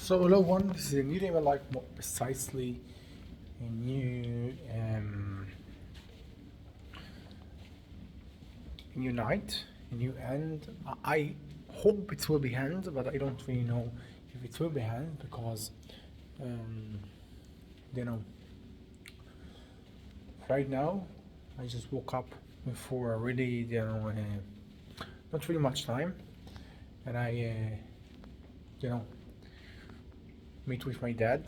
So hello one, this is a new day of my life, more precisely a new night, a new end. I hope it will be end, but I don't really know if it will be end because um, you know right now I just woke up before really not really much time, and I you know meet with my dad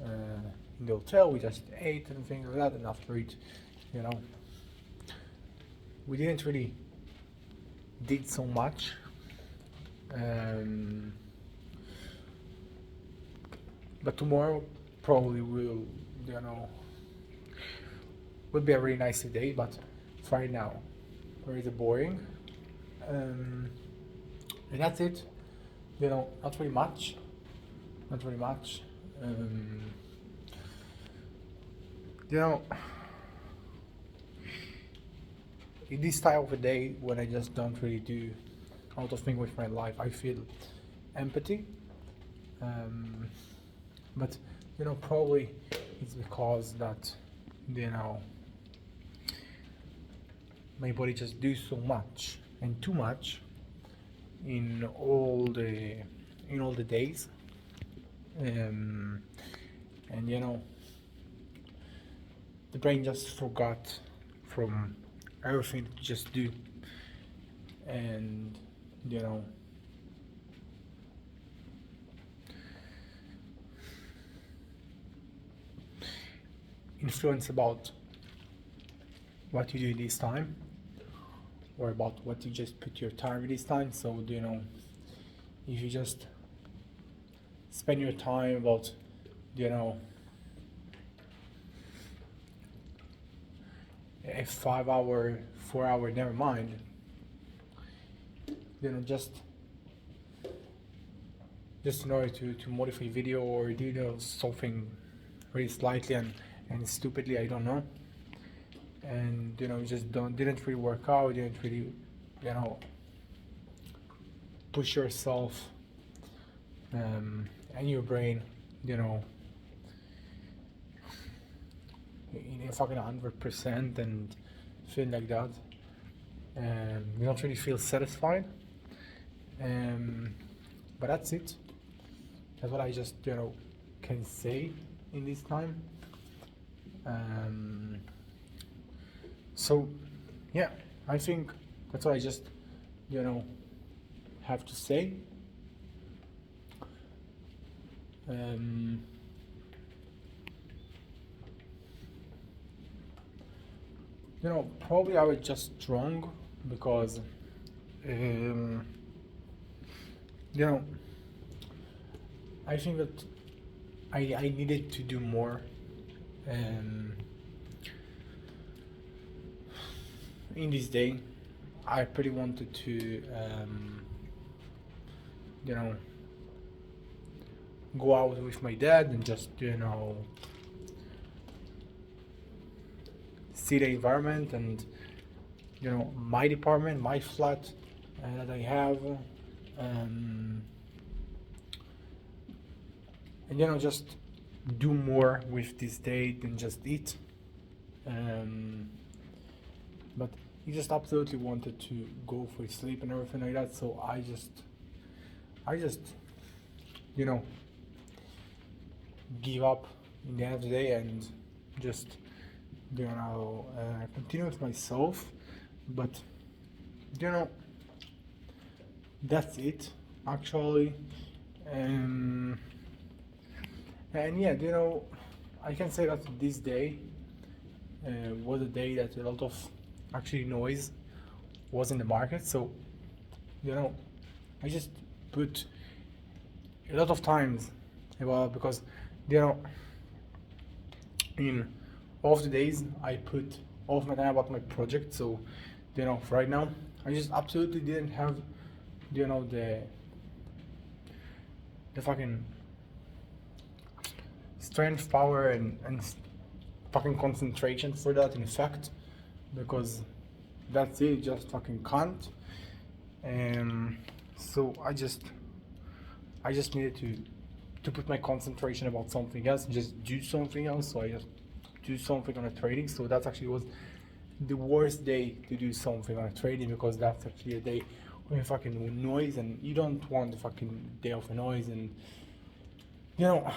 uh, in the hotel. We just ate and things like that, and after it, you know, we didn't really did so much. Um, but tomorrow probably you know, will be a really nice day. But right now, very boring. Um, and that's it. Not very much. Not very much. Um, you know, in this time of a day when I just don't really do a lot of things with my life, I feel empathy. Um, but probably it's because that you know my body just do so much and too much in all the days, um, and the brain just forgot from everything to just do, and you know influence about what you do this time or about what you just put your time this time. So if you just spend your time about you know a 5 hour 4 hour, never mind, just in order to modify video or do something really slightly and stupidly, I don't know, and you just didn't really work out, didn't really you know push yourself and your brain you know in a fucking 100% and feel like that. You don't really feel satisfied. Um, but that's it. That's what I just can say in this time. Um, so yeah, I think that's what I just you know have to say. Um, Probably I was just strong because um, you know I think that I needed to do more um, in this day. I pretty wanted to you know go out with my dad and just see the environment and my department, my flat that I have, um, and just do more with this day than just eat. Um, but he just absolutely wanted to go for sleep and everything like that. So I just you know give up in the end of the day and just continue with myself. But you know that's it actually. um, and yeah, I can say that this day was a day that a lot of actually noise was in the market. So I just put a lot of times about, because you know in all of the days I put all of my time about my project. So right now I just absolutely didn't have the fucking strength, power, and fucking concentration for that, in fact, because that's it, just fucking can't. So I just needed to to put my concentration about something else and just do something else. So I just do something on a trading. So that actually was the worst day to do something on a trading, because that's actually a day with fucking noise, and you don't want the fucking day of noise. And you know,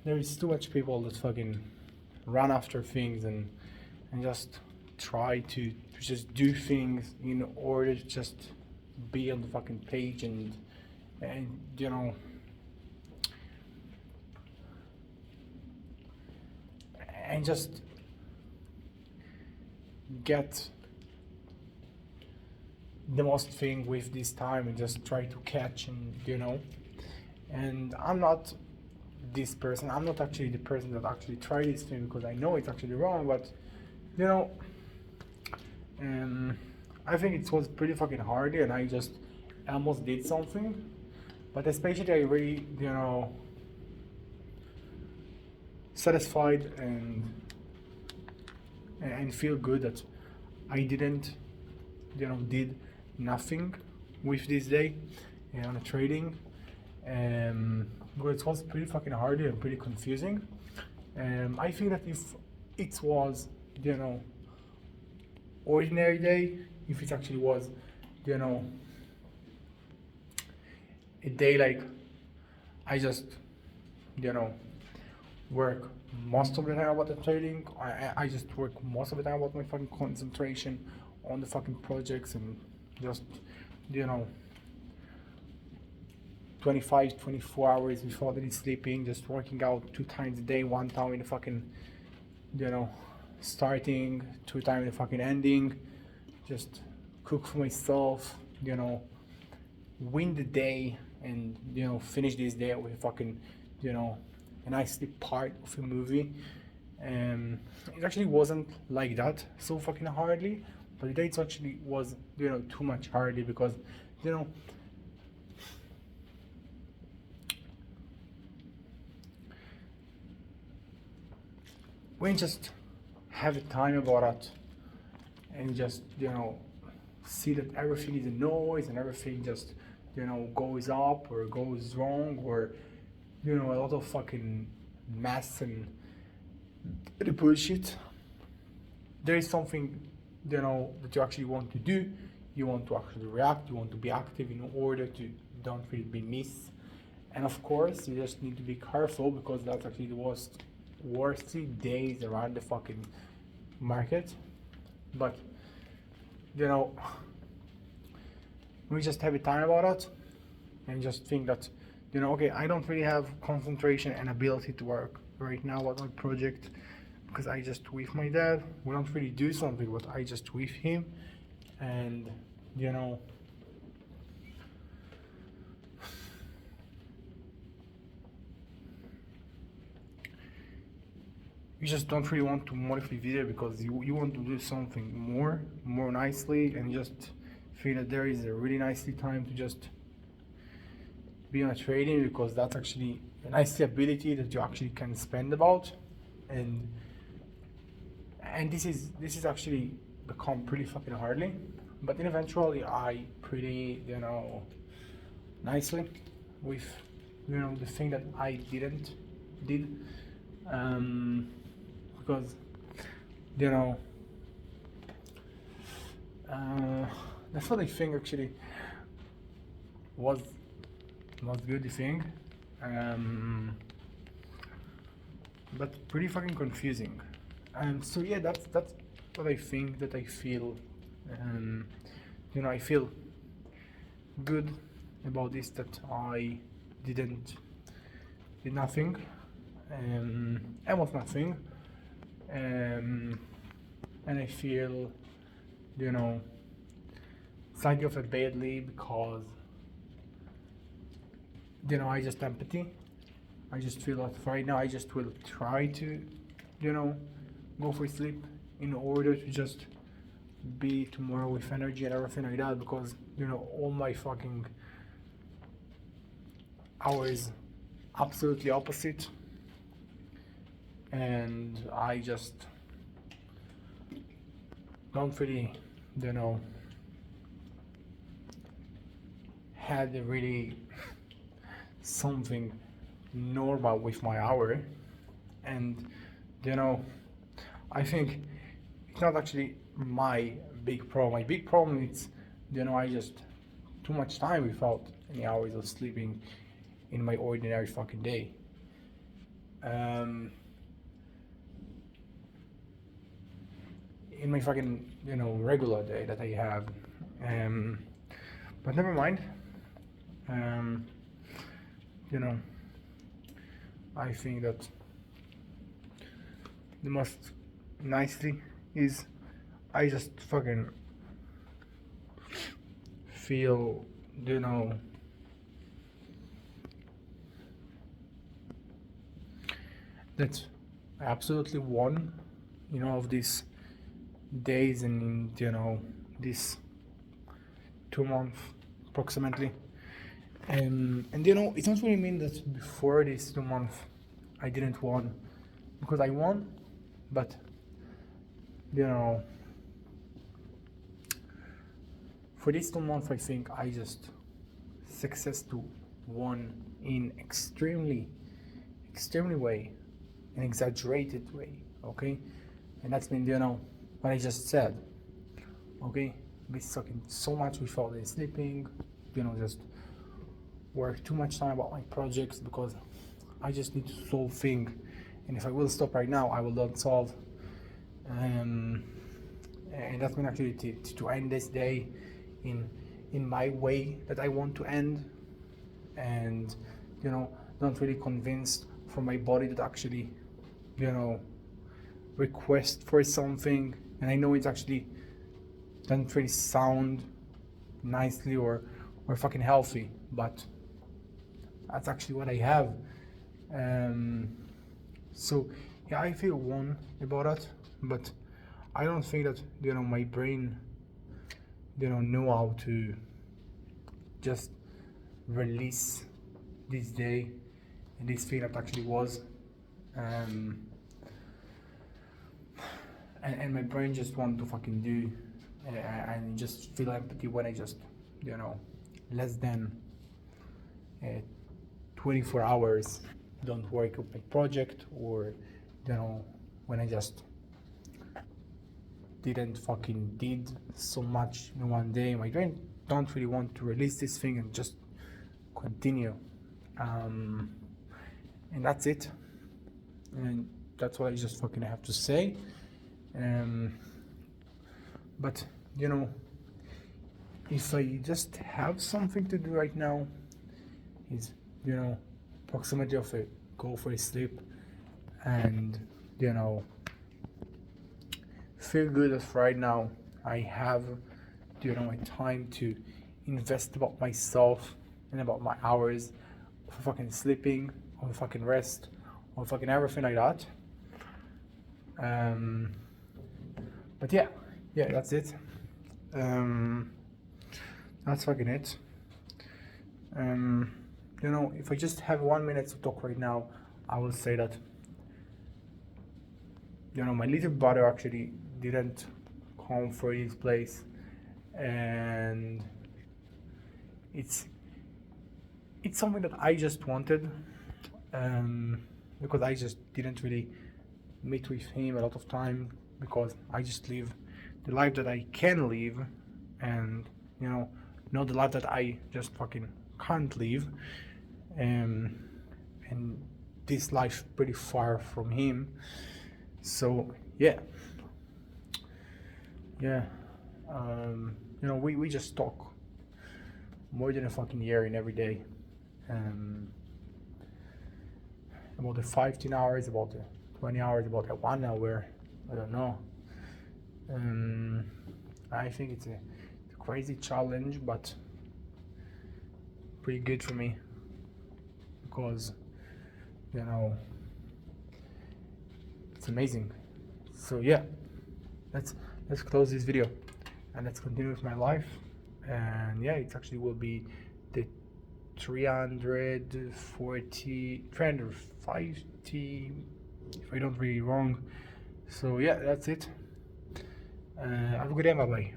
there is too much people that fucking run after things and just try to just do things in order to just be on the fucking page, and you know, and just get the most thing with this time and just try to catch, and you know. And I'm not this person, I'm not actually the person that actually tried this thing, because I know it's actually wrong, but you know, I think it was pretty fucking hard, and I just almost did something. But especially I really, you know, satisfied and feel good that I didn't, you know, did nothing with this day on a trading. But it was pretty fucking hard and pretty confusing. I think that if it was, you know, ordinary day, if it actually was, you know, a day like I just, you know, work most of the time about the trading. I just work most of the time about my fucking concentration on the fucking projects, and just, you know, 25, 24 hours before that is sleeping, just working out 2 times a day, 1 time in the fucking, you know, starting, 2 times in the fucking ending, just cook for myself, you know, win the day, and you know, finish this day with a fucking, you know, a nicely part of a movie. It actually wasn't like that so fucking hardly, but the dates actually was, you know, too much hardly, because you know, when you just have a time about it, and just, you know, see that everything is a noise and everything just, you know, goes up or goes wrong, or you know, a lot of fucking mess and the bullshit. There is something, you know, that you actually want to do. You want to actually react. You want to be active in order to don't really be miss. And of course, you just need to be careful, because that's actually the worst days around the fucking market. But you know, we just have a time about it, and just think that, you know, okay, I don't really have concentration and ability to work right now on my project, because I just with my dad, we don't really do something, but I just with him. And you know, you just don't really want to modify video, because you want to do something more nicely, and just feel that there is a really nicely time to just be on a trading, because that's actually a nice ability that you actually can spend about. and this is actually become pretty fucking hardly, but then eventually I pretty, you know, nicely with, you know, the thing that I did, because you know, that's what I think actually was good, the thing, but pretty fucking confusing. So yeah, that's what I think, that I feel, you know, I feel good about this, that I did nothing, almost nothing, and I feel, you know, slightly of it badly, because you know, I just empathy. I just feel that right now I just will try to, you know, go for sleep in order to just be tomorrow with energy and everything like that, because you know, all my fucking hours absolutely opposite, and I just don't really, you know, had a really something normal with my hour. And you know, I think it's not actually my big problem. My big problem is, I just too much time without any hours of sleeping in my ordinary fucking day. In my fucking regular day that I have. But never mind. Um, you know, I think that the most nicely is I just fucking feel, that I absolutely won, of these days and this 2 month approximately. And it doesn't really mean that before this 2 month I didn't won, because I won, but for this 2 month I think I just success to won in extremely way, an exaggerated way, okay? And that's been what I just said, okay? Be sucking so much without sleeping, just work too much time about my projects because I just need to solve things, and if I will stop right now I will not solve. And that's been actually to end this day in my way that I want to end, and not really convinced from my body that actually request for something, and I know it's actually doesn't really sound nicely or fucking healthy, but that's actually what I have. So yeah, I feel one about that, but I don't think that my brain know how to just release this day and this feeling that actually was, and my brain just want to fucking do, and just feel empathy when I just less than 24 hours don't work with my project, or when I just didn't fucking did so much in one day. My brain don't really want to release this thing and just continue, and that's it, and that's what I just fucking have to say. But if I just have something to do right now, is proximity of a go for a sleep, and feel good that right now I have my time to invest about myself and about my hours for fucking sleeping, or fucking rest, or fucking everything like that. But yeah, that's it. That's fucking it. If I just have 1 minute to talk right now, I will say that my little brother actually didn't come for his place, and it's something that I just wanted, because I just didn't really meet with him a lot of time, because I just live the life that I can live, and not the life that I just fucking can't live, and this life pretty far from him. So yeah, we just talk more than a fucking year in every day, about the 15 hours, about the 20 hours, about the 1 hour, I don't know. I think it's a crazy challenge, but pretty good for me, because it's amazing. So yeah, let's close this video and let's continue with my life. And yeah, it actually will be the 350 if I don't read wrong. So yeah, that's it. Have a good day. Bye bye.